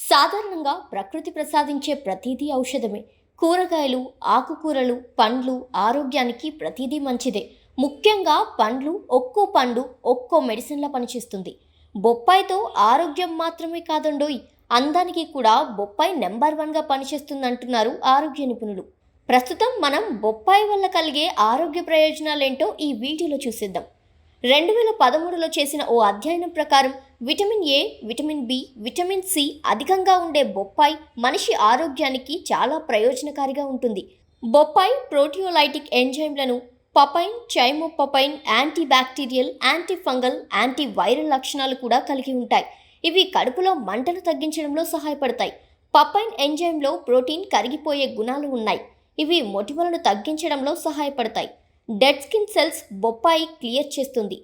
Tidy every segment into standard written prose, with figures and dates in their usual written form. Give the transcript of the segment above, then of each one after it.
సాధారణంగా ప్రకృతి ప్రసాదించే ప్రతిదీ ఔషధమే. కూరగాయలు, ఆకుకూరలు, పండ్లు ఆరోగ్యానికి ప్రతిదీ మంచిదే. ముఖ్యంగా పండ్లు, ఒక్కో పండు ఒక్కో మెడిసిన్‌లా పనిచేస్తుంది. బొప్పాయితో ఆరోగ్యం మాత్రమే కాదండోయ్! అందానికి కూడా బొప్పాయి నంబర్ 1గా పనిచేస్తుందంటున్నారు ఆరోగ్య నిపుణులు. ప్రస్తుతం మనం బొప్పాయి వల్ల కలిగే ఆరోగ్య ప్రయోజనాలేంటో ఈ వీడియోలో చూసేద్దాం. 2013లో చేసిన ఓ అధ్యయనం ప్రకారం vitamin A, vitamin B, vitamin C అధికంగా ఉండే బొప్పాయి మనిషి ఆరోగ్యానికి చాలా ప్రయోజనకారిగా ఉంటుంది. బొప్పాయి ప్రోటియోలైటిక్ ఎంజైమ్లను papain, chymopapain, anti bacterial, anti fungal, anti viral లక్షణాలు కూడా కలిగి ఉంటాయి. ఇవి కడుపులో మంటను తగ్గించడంలో సహాయపడతాయి. పపైన్ ఎంజైమ్లో ప్రోటీన్ కరిగిపోయే గుణాలు ఉన్నాయి. ఇవి మొటిమలను తగ్గించడంలో సహాయపడతాయి. డెడ్ స్కిన్ సెల్స్ బొప్పాయి క్లియర్ చేస్తుంది.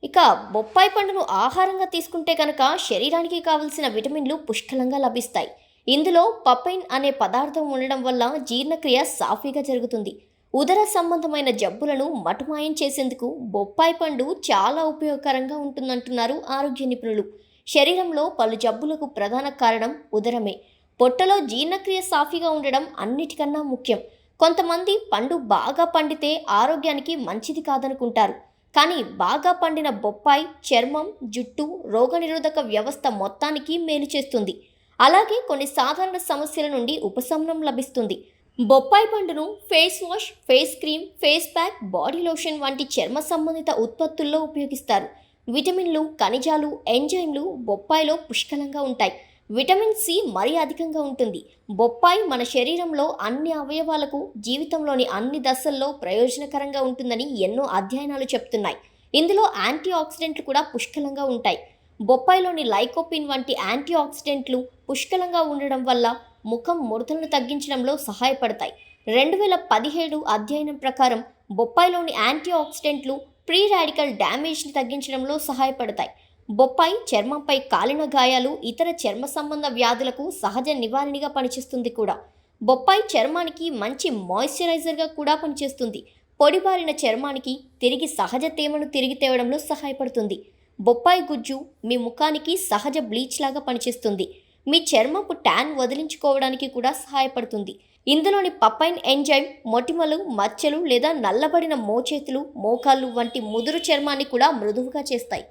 ఇక బొప్పాయి పండును ఆహారంగా తీసుకుంటే కనుక శరీరానికి కావలసిన విటమిన్లు పుష్కలంగా లభిస్తాయి. ఇందులో పపైన్ అనే పదార్థం ఉండడం వల్ల జీర్ణక్రియ సాఫీగా జరుగుతుంది. ఉదర సంబంధమైన జబ్బులను మటుమాయం చేసేందుకు బొప్పాయి పండు చాలా ఉపయోగకరంగా ఉంటుందంటున్నారు ఆరోగ్య నిపుణులు. శరీరంలో పలు జబ్బులకు ప్రధాన కారణం ఉదరమే. పొట్టలో జీర్ణక్రియ సాఫీగా ఉండడం అన్నిటికన్నా ముఖ్యం. కొంతమంది పండు బాగా పండితే ఆరోగ్యానికి మంచిది కాదనుకుంటారు. కానీ బాగా పండిన బొప్పాయి చర్మం, జుట్టు, రోగనిరోధక వ్యవస్థ మొత్తానికి మేలు చేస్తుంది. అలాగే కొన్ని సాధారణ సమస్యల నుండి ఉపశమనం లభిస్తుంది. బొప్పాయి పండును face wash, face cream, face pack, body lotion వంటి చర్మ సంబంధిత ఉత్పత్తుల్లో ఉపయోగిస్తారు. విటమిన్లు, ఖనిజాలు, ఎంజైమ్లు బొప్పాయిలో పుష్కలంగా ఉంటాయి. విటమిన్ సి మరీ అధికంగా ఉంటుంది. బొప్పాయి మన శరీరంలో అన్ని అవయవాలకు, జీవితంలోని అన్ని దశల్లో ప్రయోజనకరంగా ఉంటుందని ఎన్నో అధ్యయనాలు చెప్తున్నాయి. ఇందులో యాంటీ ఆక్సిడెంట్లు కూడా పుష్కలంగా ఉంటాయి. బొప్పాయిలోని లైకోపిన్ వంటి యాంటీ ఆక్సిడెంట్లు పుష్కలంగా ఉండడం వల్ల ముఖం ముడతలను తగ్గించడంలో సహాయపడతాయి. 2017 అధ్యయనం ప్రకారం బొప్పాయిలోని యాంటీ ఆక్సిడెంట్లు ప్రీ రాడికల్ డ్యామేజ్ని తగ్గించడంలో సహాయపడతాయి. బొప్పాయి చర్మంపై కాలిన గాయాలు, ఇతర చర్మ సంబంధ వ్యాధులకు సహజ నివారణగా పనిచేస్తుంది కూడా. బొప్పాయి చర్మానికి మంచి మాయిశ్చరైజర్గా కూడా పనిచేస్తుంది. పొడిబారిన చర్మానికి తిరిగి సహజ తేమను తిరిగి తేవడంలో సహాయపడుతుంది. బొప్పాయి గుజ్జు మీ ముఖానికి సహజ బ్లీచ్ లాగా పనిచేస్తుంది. మీ చర్మపు ట్యాన్ వదిలించుకోవడానికి కూడా సహాయపడుతుంది. ఇందులోని పపైన్ ఎంజైమ్ మొటిమలు, మచ్చలు లేదా నల్లబడిన మోచేతులు, మోకాళ్ళు వంటి ముదురు చర్మాన్ని కూడా మృదువుగా చేస్తాయి.